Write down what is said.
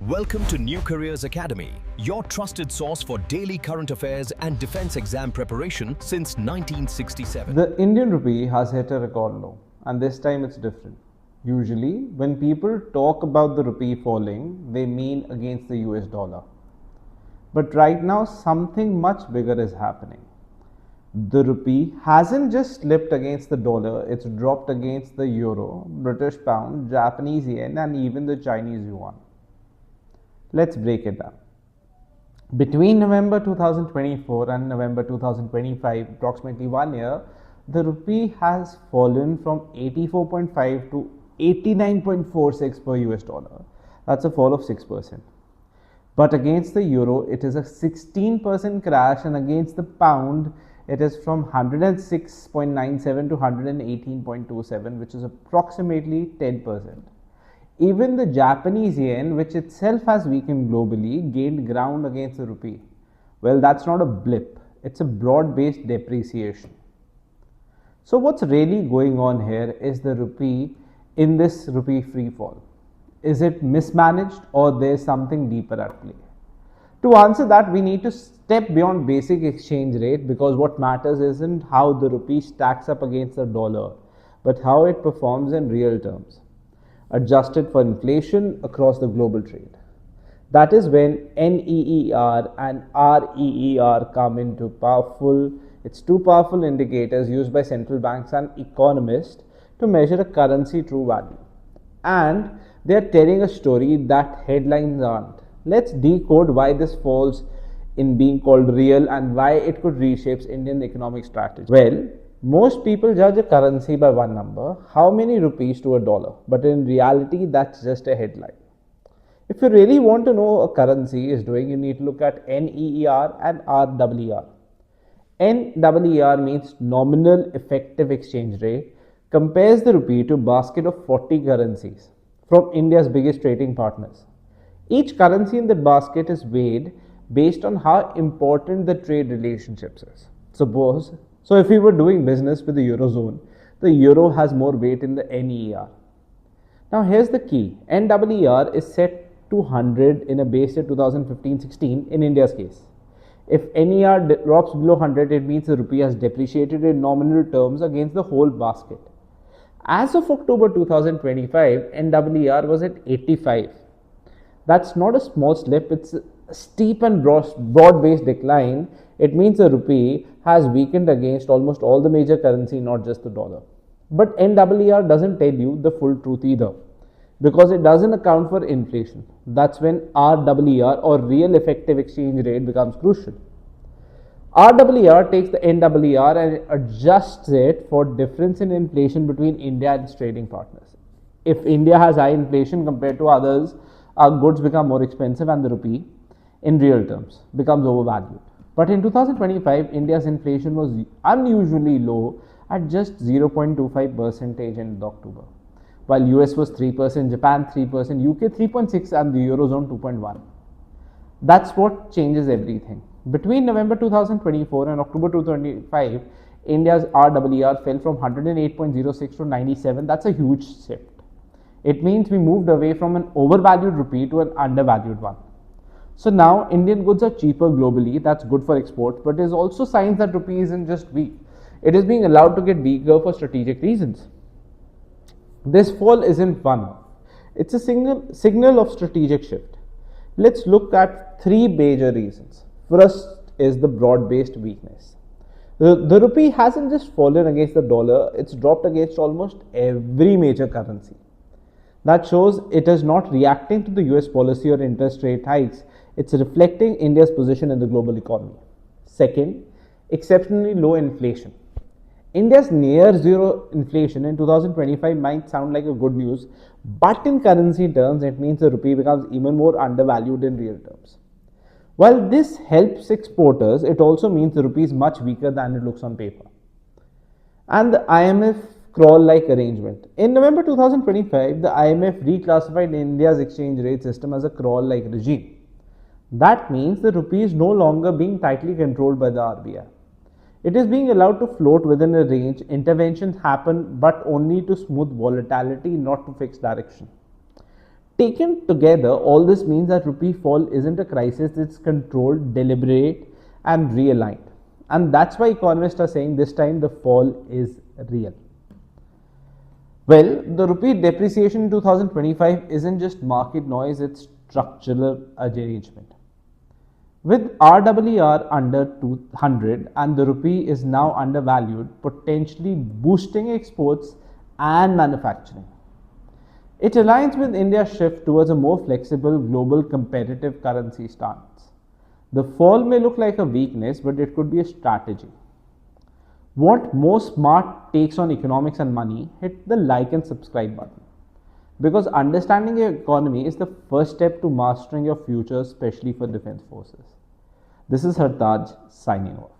Welcome to New Careers Academy, your trusted source for daily current affairs and defense exam preparation since 1967. The Indian rupee has hit a record low, and this time it's different. Usually, when people talk about the rupee falling, they mean against the US dollar. But right now, something much bigger is happening. The rupee hasn't just slipped against the dollar, it's dropped against the euro, British pound, Japanese yen, and even the Chinese yuan. Let's break it down. Between November 2024 and November 2025, approximately 1 year, the rupee has fallen from 84.5 to 89.46 per US dollar. That's a fall of 6%. But against the euro, it is a 16% crash, and against the pound, it is from 106.97 to 118.27, which is approximately 10%. Even the Japanese yen, which itself has weakened globally, gained ground against the rupee. Well, that's not a blip, it's a broad based depreciation. So, what's really going on here is the rupee in this rupee free fall. Is it mismanaged, or there's something deeper at play? To answer that, we need to step beyond basic exchange rate, because what matters isn't how the rupee stacks up against the dollar, but how it performs in real terms, adjusted for inflation across the global trade. That is when NEER and REER come into powerful. It's two powerful indicators used by central banks and economists to measure a currency true value. And they are telling a story that headlines aren't. Let's decode why this falls in being called real and why it could reshape Indian economic strategy. Well, most people judge a currency by one number, how many rupees to a dollar, but in reality, that's just a headline. If you really want to know a currency is doing, you need to look at NEER and REER. NEER means nominal effective exchange rate, compares the rupee to a basket of 40 currencies from India's biggest trading partners. Each currency in the basket is weighed based on how important the trade relationships is. So if we were doing business with the Eurozone, the Euro has more weight in the NER. Now here's the key. NER is set to 100 in a base year 2015-16 in India's case. If NER drops below 100, it means the rupee has depreciated in nominal terms against the whole basket. As of October 2025, NER was at 85. That's not a small slip, it's a steep and broad-based decline. It means the rupee has weakened against almost all the major currency, not just the dollar. But NER doesn't tell you the full truth either, because it doesn't account for inflation. That's when REER, or real effective exchange rate, becomes crucial. REER takes the NER and adjusts it for difference in inflation between India and its trading partners. If India has high inflation compared to others, our goods become more expensive and the rupee, in real terms, becomes overvalued. But in 2025, India's inflation was unusually low at just 0.25% in October, while US was 3%, Japan 3%, UK 3.6%, and the Eurozone 2.1%. That's what changes everything. Between November 2024 and October 2025, India's REER fell from 108.06 to 97. That's a huge shift. It means we moved away from an overvalued rupee to an undervalued one. So now Indian goods are cheaper globally. That's good for exports, but it is also signs that rupee isn't just weak. It is being allowed to get weaker for strategic reasons. This fall isn't one-off. It's a signal of strategic shift. Let's look at three major reasons. First is the broad-based weakness. The rupee hasn't just fallen against the dollar, it's dropped against almost every major currency. That shows it is not reacting to the US policy or interest rate hikes, it's reflecting India's position in the global economy. Second, exceptionally low inflation. India's near zero inflation in 2025 might sound like a good news, but in currency terms, it means the rupee becomes even more undervalued in real terms. While this helps exporters, it also means the rupee is much weaker than it looks on paper. And the IMF crawl-like arrangement. In November 2025, the IMF reclassified India's exchange rate system as a crawl-like regime. That means the rupee is no longer being tightly controlled by the RBI. It is being allowed to float within a range. Interventions happen, but only to smooth volatility, not to fix direction. Taken together, all this means that rupee fall isn't a crisis, it's controlled, deliberate, and realigned. And that's why economists are saying this time the fall is real. Well, the rupee depreciation in 2025 isn't just market noise, it's structural arrangement. With REER under 200 and the rupee is now undervalued, potentially boosting exports and manufacturing. It aligns with India's shift towards a more flexible global competitive currency stance. The fall may look like a weakness, but it could be a strategy. Want more smart takes on economics and money? Hit the like and subscribe button. Because understanding your economy is the first step to mastering your future, especially for defense forces. This is Hartaj signing off.